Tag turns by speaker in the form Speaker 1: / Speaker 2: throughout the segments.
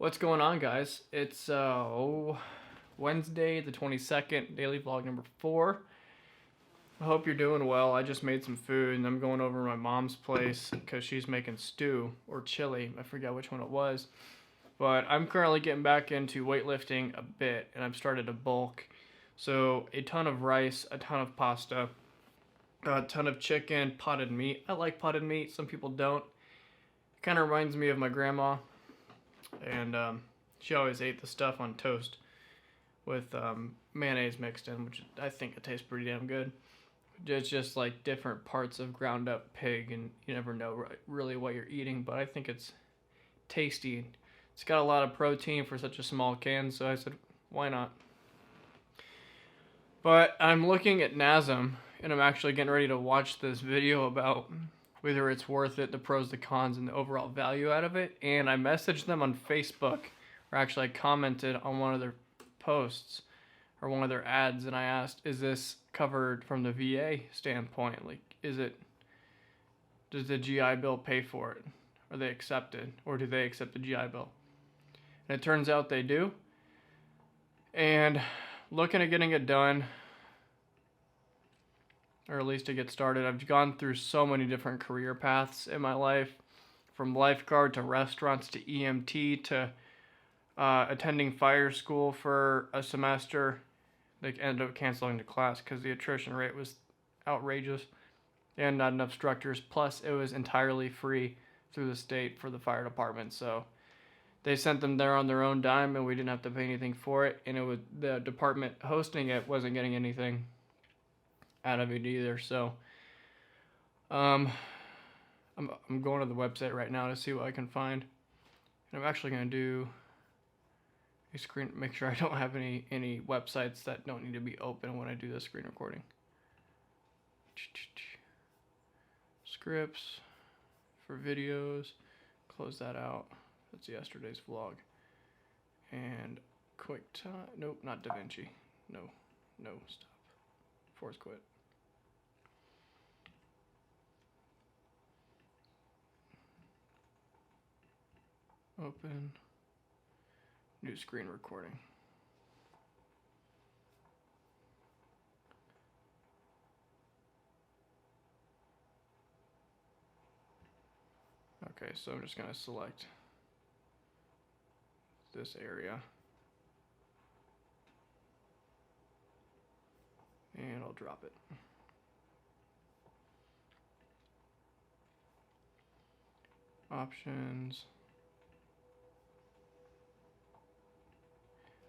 Speaker 1: What's going on, guys? It's Wednesday the 22nd, daily vlog number 4. I hope you're doing well. I just made some food and I'm going over to my mom's place because she's making stew or chili. I forget which one it was. But I'm currently getting back into weightlifting a bit and I've started to bulk. So a ton of rice, a ton of pasta, a ton of chicken, potted meat. I like potted meat. Some people don't. It kind of reminds me of my grandma. And she always ate the stuff on toast with mayonnaise mixed in, which I think it tastes pretty damn good. It's just like different parts of ground up pig, and you never know really what you're eating, but I think it's tasty. It's got a lot of protein for such a small can, so I said, why not? But I'm looking at NASM, and I'm actually getting ready to watch this video about whether it's worth it, the pros, the cons, and the overall value out of it. And I messaged them on Facebook, or actually I commented on one of their posts or one of their ads, and I asked, is this covered from the VA standpoint? Like, does the GI Bill pay for it? Are they accepted, or do they accept the GI Bill? And it turns out they do. And looking at getting it done, or at least to get started. I've gone through so many different career paths in my life, from lifeguard to restaurants to EMT to attending fire school for a semester. They ended up canceling the class because the attrition rate was outrageous and not enough instructors. Plus, it was entirely free through the state for the fire department. So they sent them there on their own dime, and we didn't have to pay anything for it. And it was the department hosting it wasn't getting anything out of it either. So I'm going to the website right now to see what I can find, and I'm actually going to do a screen, make sure I don't have any websites that don't need to be open when I do the screen recording. Scripts for videos, close that out. That's yesterday's vlog. And QuickTime, nope, not DaVinci. No, stop. Force quit. Open, new screen recording. Okay, so I'm just going to select this area. And I'll drop it. Options.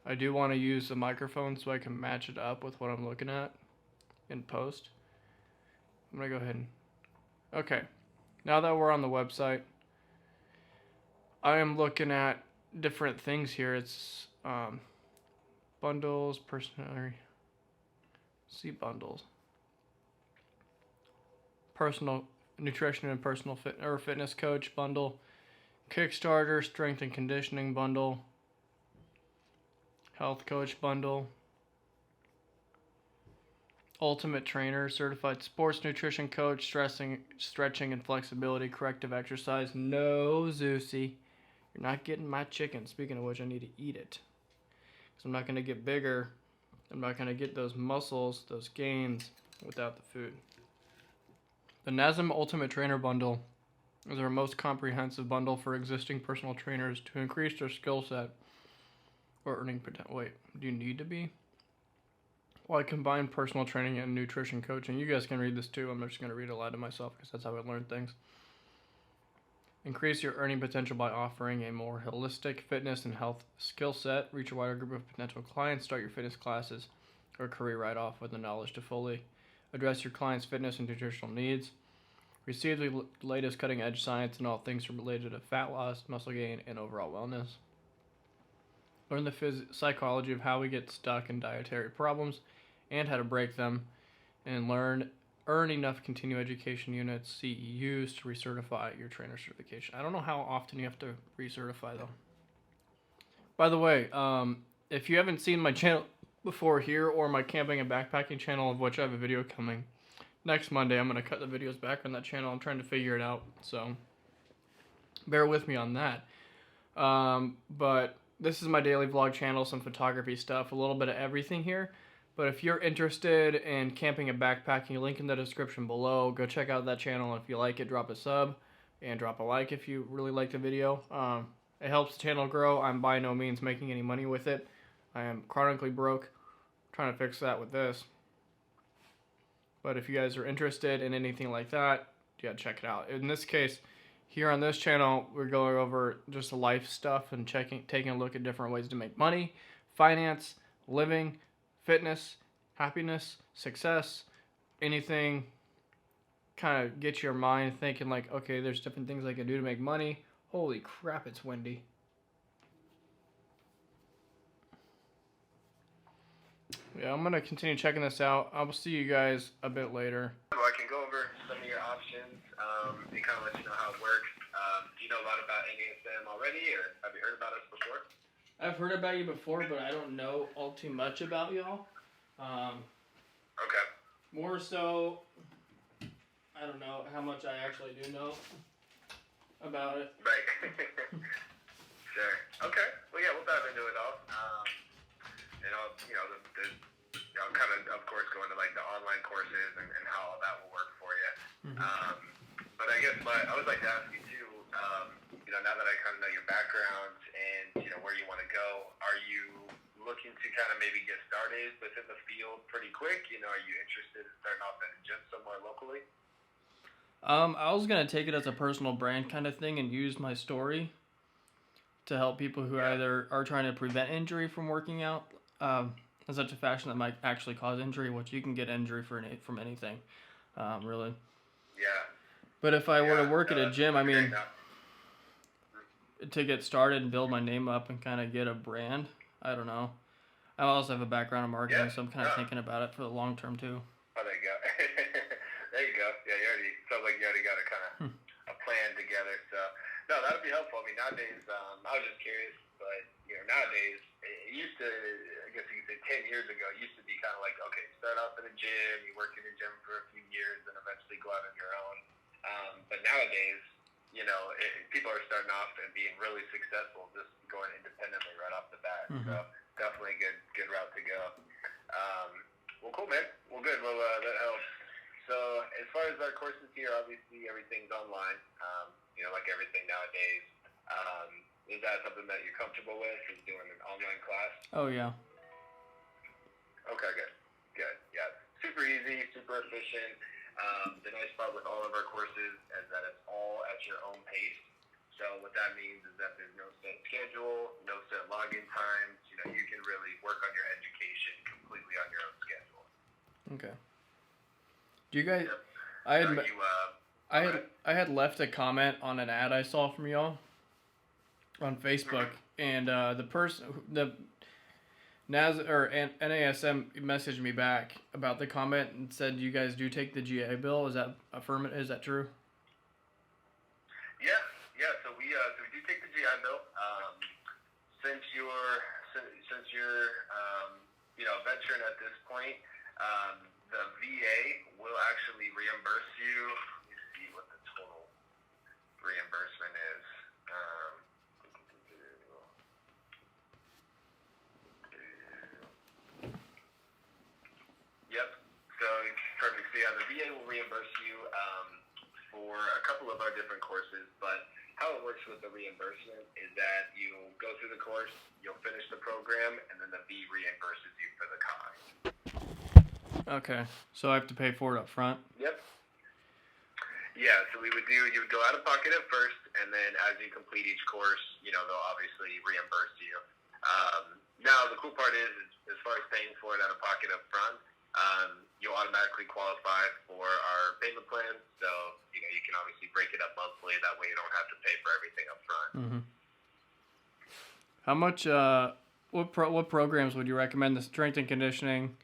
Speaker 1: I do want to use the microphone so I can match it up with what I'm looking at in post. I'm going to go ahead and... Okay, now that we're on the website, I am looking at different things here. It's bundles, personality, see bundles, personal nutrition and personal fitness coach bundle, Kickstarter, strength and conditioning bundle, health coach bundle, ultimate trainer, certified sports nutrition coach, stretching and flexibility, corrective exercise. No, Zeusy, you're not getting my chicken. Speaking of which, I need to eat it, because I'm not going to get bigger. I'm not going to get those muscles, those gains, without the food. The NASM Ultimate Trainer Bundle is our most comprehensive bundle for existing personal trainers to increase their skill set or earning potential. Wait, do you need to be? Well, I combine personal training and nutrition coaching. You guys can read this too. I'm just going to read it aloud to myself because that's how I learn things. Increase your earning potential by offering a more holistic fitness and health skill set. Reach a wider group of potential clients. Start your fitness classes or career right off with the knowledge to fully address your clients' fitness and nutritional needs. Receive the latest cutting edge science and all things related to fat loss, muscle gain, and overall wellness. Learn the psychology of how we get stuck in dietary problems and how to break them, and earn enough continuing education units, CEUs, to recertify your trainer certification. I don't know how often you have to recertify though. By the way, if you haven't seen my channel before here, or my camping and backpacking channel, of which I have a video coming next Monday, I'm going to cut the videos back on that channel. I'm trying to figure it out, so bear with me on that. But this is my daily vlog channel, some photography stuff, a little bit of everything here. But if you're interested in camping and backpacking, link in the description below. Go check out that channel. If you like it, drop a sub and drop a like if you really like the video. It helps the channel grow. I'm by no means making any money with it. I am chronically broke. I'm trying to fix that with this. But if you guys are interested in anything like that, yeah, check it out. In this case, here on this channel, we're going over just life stuff and taking a look at different ways to make money, finance, living, fitness, happiness, success, anything kind of get your mind thinking like, okay, there's different things I can do to make money. Holy crap, it's windy. Yeah, I'm going to continue checking this out. I will see you guys a bit later.
Speaker 2: Well, I can go over some of your options and kind of let you know how it works. Do you know a lot about NASM already, or have you heard about us before?
Speaker 1: I've heard about you before, but I don't know all too much about y'all.
Speaker 2: Okay.
Speaker 1: More so, I don't know how much I actually do know about it.
Speaker 2: Right. Sure. Okay. Well, yeah, we'll dive into it all. And I'll, I'll kind of course, go into like the online courses and how all that will work for you. But I guess I would like to ask you too. Now that I kind of know your background and where you want to go, are you looking to kind of maybe get started within the field pretty quick? Are you interested in starting off at a gym somewhere locally?
Speaker 1: I was gonna take it as a personal brand kind of thing and use my story to help people who either are trying to prevent injury from working out in such a fashion that might actually cause injury, which you can get injury from anything, really.
Speaker 2: Yeah.
Speaker 1: But if I were to work at a gym, I mean, to get started and build my name up and kind of get a brand, I don't know. I also have a background in marketing, so I'm kind of thinking about it for the long term too.
Speaker 2: Oh, there you go. There you go. Yeah, sounds like you already got a kind of a plan together. So, no, that would be helpful. I mean, nowadays, I was just curious, but nowadays, it used to, I guess you could say 10 years ago, it used to be kind of like, okay, start off in a gym, you work in a gym for a few years, and eventually go out on your own. But nowadays, people are starting off and being really successful just going independently right off the bat. So definitely a good route to go. Well, cool, man. Well, good. Well, that helps. So as far as our courses here, obviously everything's online, like everything nowadays. Is that something that you're comfortable with, is doing an online class?
Speaker 1: Oh, yeah.
Speaker 2: Okay, good. Yeah, super easy, super efficient. The nice part with all of our courses is that it's all at your own pace. So what that means is that there's no set schedule, no set login times. You can really work on your education completely on your own schedule.
Speaker 1: Okay. Do you guys? Yep. I had left a comment on an ad I saw from y'all on Facebook, and the NASM messaged me back about the comment and said you guys do take the GI Bill. Is that affirmative? Is that true?
Speaker 2: Yeah. So we do take the GI Bill. Since you're a veteran at this point, the VA will actually reimburse you. Let me see what the total reimbursement is. Yep. So perfect. So yeah, the VA will reimburse you for a couple of our different courses, but how it works with the reimbursement is that you go through the course, you'll finish the program, and then the V reimburses you for the cost.
Speaker 1: Okay, so I have to pay for it up front?
Speaker 2: Yep. Yeah, so you would go out of pocket at first, and then as you complete each course, they'll obviously reimburse you. Now, the cool part is as far as paying for it out of pocket up front, you'll automatically qualify for our payment plan. So, you can obviously break it up monthly. That way you don't have to pay for everything up front.
Speaker 1: How much, what programs would you recommend? The strength and conditioning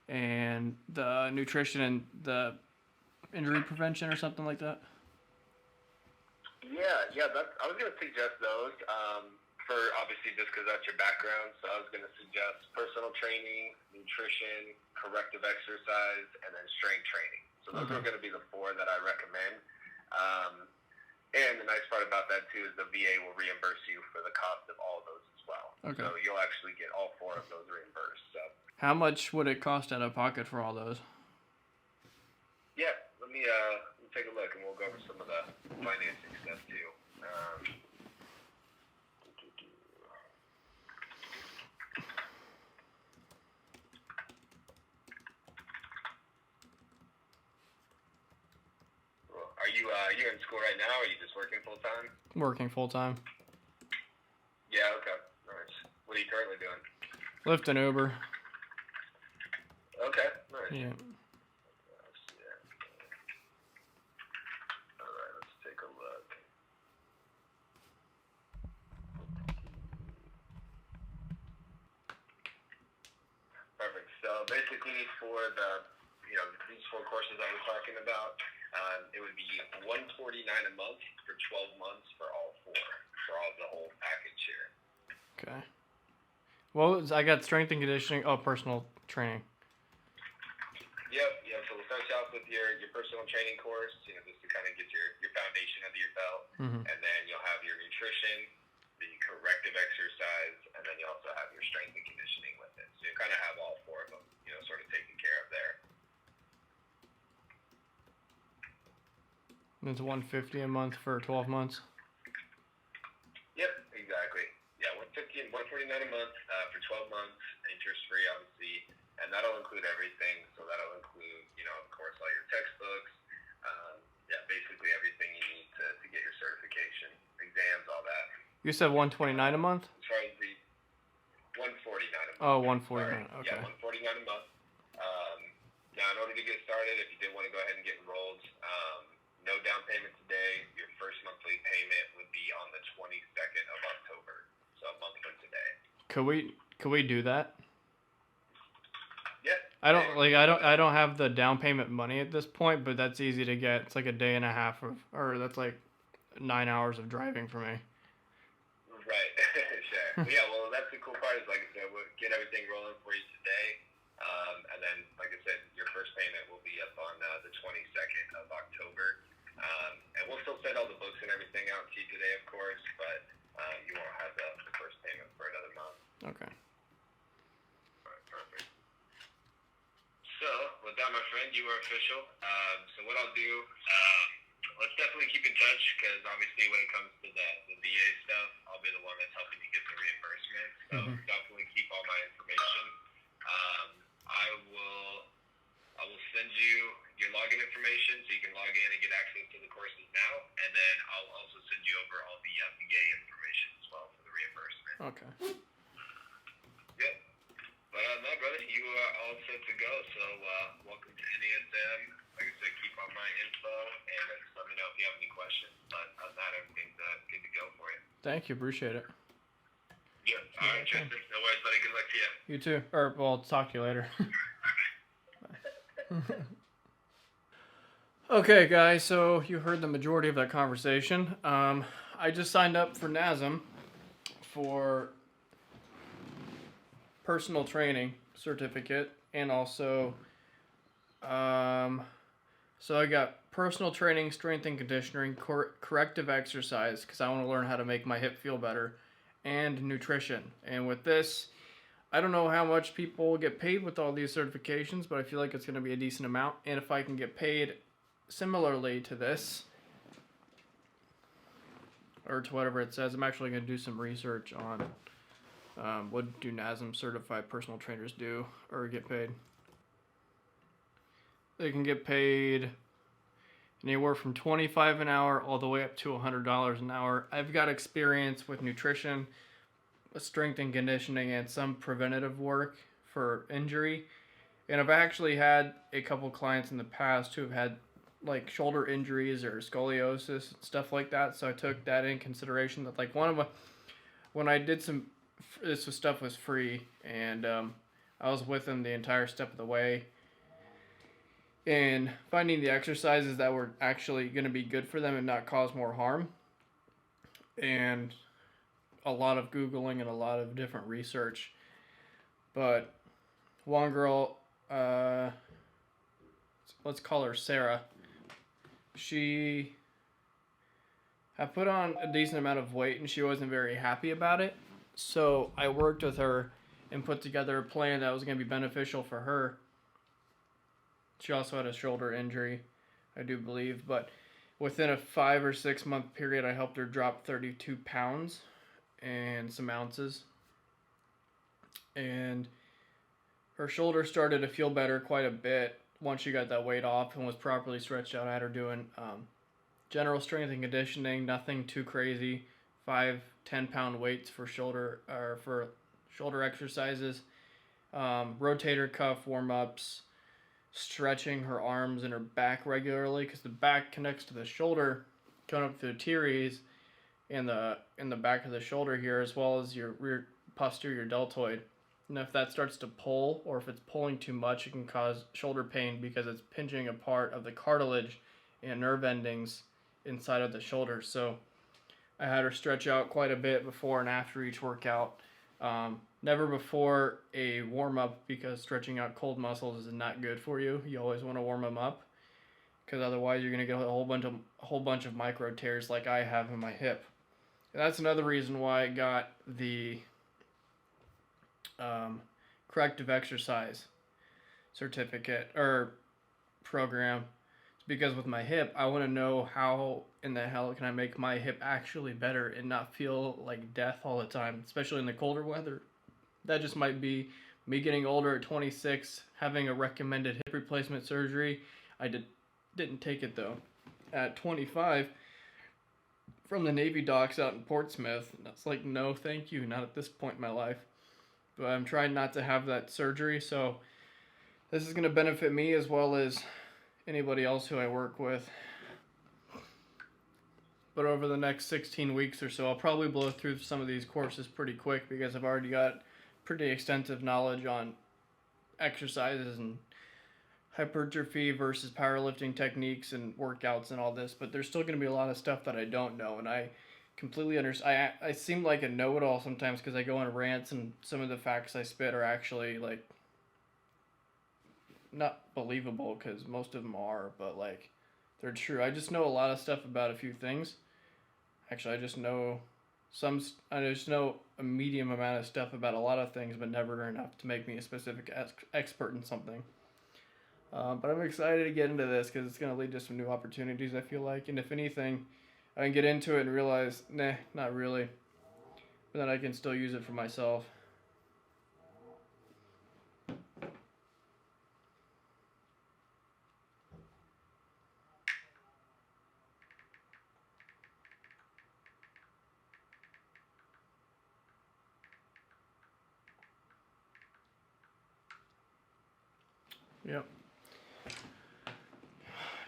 Speaker 1: and the nutrition and the injury prevention or something like that?
Speaker 2: Yeah, I was going to suggest those. For obviously just because that's your background. So I was going to suggest personal training, nutrition, corrective exercise, and then strength training. So those are going to be the four that I recommend. And the nice part about that too is the VA will reimburse you for the cost of all of those as well.
Speaker 1: Okay.
Speaker 2: So you'll actually get all 4 of those reimbursed. So.
Speaker 1: How much would it cost out of pocket for all those?
Speaker 2: Yeah, let me take a look, and we'll go over some of the financing stuff too. Are you in school right now, or are you just working full time?
Speaker 1: Working full time.
Speaker 2: Yeah, okay. Nice. What are you currently doing?
Speaker 1: Lyft and Uber.
Speaker 2: Okay, nice.
Speaker 1: Yeah.
Speaker 2: Alright, let's take a look. Perfect. So basically for these 4 courses that we're talking about, it would be $149 a month for 12 months for all 4, for all the whole package here.
Speaker 1: Okay. Well, I got strength and conditioning. Oh, personal training.
Speaker 2: Yep. So we'll start you off with your personal training course, just to kind of get your foundation under your belt, and then you'll have your nutrition, the corrective exercise, and then you also have your strength and conditioning with it. So you kind of have all 4 of them, sort of taken care of there.
Speaker 1: It's $150 a month for 12 months.
Speaker 2: Yep, exactly. Yeah, $150 and $149 a month for 12 months, interest free, obviously, and that'll include everything. So that'll include, of course, all your textbooks. Basically everything you need to get your certification, exams, all that.
Speaker 1: You said $129 a month?
Speaker 2: As far as the $149 a month.
Speaker 1: Oh, $149. Okay.
Speaker 2: Yeah, $149 a month. Now, in order to get started, if you did want to go ahead and get enrolled, no down payment today. Your first monthly payment would be on the 22nd of October, so a month from today.
Speaker 1: Could we do that?
Speaker 2: Yeah.
Speaker 1: I don't have the down payment money at this point, but that's easy to get. It's like a day and a half that's like 9 hours of driving for me.
Speaker 2: Right. Sure. Yeah, well, that's the cool part is, like I said, we'll get everything rolling for you today. And then, like I said, your first payment will be up on the 22nd of October. And we'll still send all the books and everything out to you today, of course, but you won't have the first payment for another month.
Speaker 1: Okay.
Speaker 2: All right, perfect. So, with that, my friend, you are official. So what I'll do, let's definitely keep in touch, because obviously when it comes to the VA stuff, I'll be the one that's helping you get the reimbursement. So definitely keep all my information. I will send you your login information so you can log in and get access to the courses now, and then I'll also send you over all the VA information as well for the reimbursement.
Speaker 1: Okay.
Speaker 2: Yep. But no, brother, you are all set to go. So welcome to NASM. Like I said, keep on my info, and just let me know if you have any questions. But other than that, everything's good to go for you.
Speaker 1: Thank you. Appreciate it.
Speaker 2: Yep. All right, Tristan. No worries, buddy. Good luck to you.
Speaker 1: You too. I'll talk to you later. Okay, guys, so you heard the majority of that conversation. I just signed up for NASM for personal training certificate, and also, so I got personal training, strength and conditioning, corrective exercise, because I want to learn how to make my hip feel better, and nutrition. And with this, I don't know how much people get paid with all these certifications, but I feel like it's going to be a decent amount. And if I can get paid similarly to this, or to whatever it says, I'm actually going to do some research on what do NASM certified personal trainers do or get paid. They can get paid anywhere from $25 an hour all the way up to $100 an hour. I've got experience with nutrition, strength and conditioning, and some preventative work for injury. And I've actually had a couple clients in the past who have had like shoulder injuries or scoliosis and stuff like that. So I took that in consideration. That like when I did this stuff was free, and I was with them the entire step of the way. And finding the exercises that were actually going to be good for them and not cause more harm. And a lot of Googling and a lot of different research. But one girl, let's call her Sarah. She I put on a decent amount of weight and she wasn't very happy about it. So I worked with her and put together a plan that was going to be beneficial for her. She also had a shoulder injury, I do believe, but within a 5 or 6 month period, I helped her drop 32 pounds and some ounces. And her shoulder started to feel better quite a bit once she got that weight off and was properly stretched out. I had her doing general strength and conditioning, nothing too crazy. 5-10 pound weights for shoulder exercises, rotator cuff warm ups, stretching her arms and her back regularly because the back connects to the shoulder, going up through the teres in the back of the shoulder here, as well as your rear posterior deltoid. And if that starts to pull, or if it's pulling too much, it can cause shoulder pain because it's pinching a part of the cartilage and nerve endings inside of the shoulder. So I had her stretch out quite a bit before and after each workout. Never before a warm-up, because stretching out cold muscles is not good for you. You always want to warm them up, because otherwise you're going to get a whole bunch of micro tears like I have in my hip. And that's another reason why I got the corrective exercise certificate or program. It's because with my hip, I want to know how in the hell can I make my hip actually better and not feel like death all the time, especially in the colder weather. That just might be me getting older at 26, having a recommended hip replacement surgery. I didn't take it though. At 25, from the Navy docks out in Portsmouth, that's like, no thank you, not at this point in my life. But I'm trying not to have that surgery, so this is going to benefit me as well as anybody else who I work with. But over the next 16 weeks or so, I'll probably blow through some of these courses pretty quick because I've already got pretty extensive knowledge on exercises and hypertrophy versus powerlifting techniques and workouts and all this. But there's still going to be a lot of stuff that I don't know, and I completely understand. I seem like a know-it-all sometimes because I go on rants and some of the facts I spit are actually like not believable, because most of them are, but like they're true. I just know a lot of stuff about a few things. Actually, I just know a medium amount of stuff about a lot of things, but never enough to make me a specific expert in something. But I'm excited to get into this because it's going to lead to some new opportunities, I feel like. And if anything, I can get into it and realize, nah, not really. But then I can still use it for myself. Yep.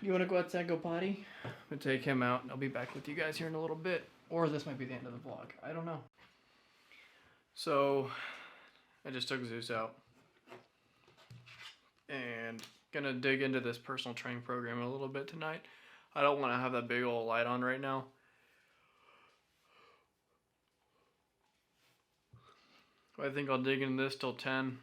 Speaker 1: You want to go outside and go potty? I'm going to take him out and I'll be back with you guys here in a little bit. Or this might be the end of the vlog. I don't know. So, I just took Zeus out. And going to dig into this personal training program a little bit tonight. I don't want to have that big old light on right now. I think I'll dig into this till 10.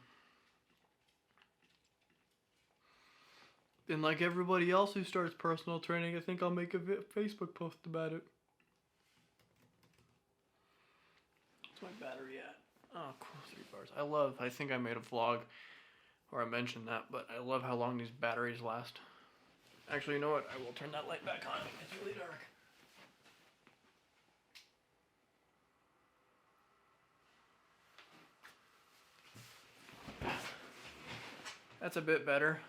Speaker 1: And like everybody else who starts personal training, I think I'll make a Facebook post about it. What's my battery at? Oh, cool, 3 bars. I think I made a vlog where I mentioned that, but I love how long these batteries last. Actually, you know what? I will turn that light back on. It's really dark. That's a bit better.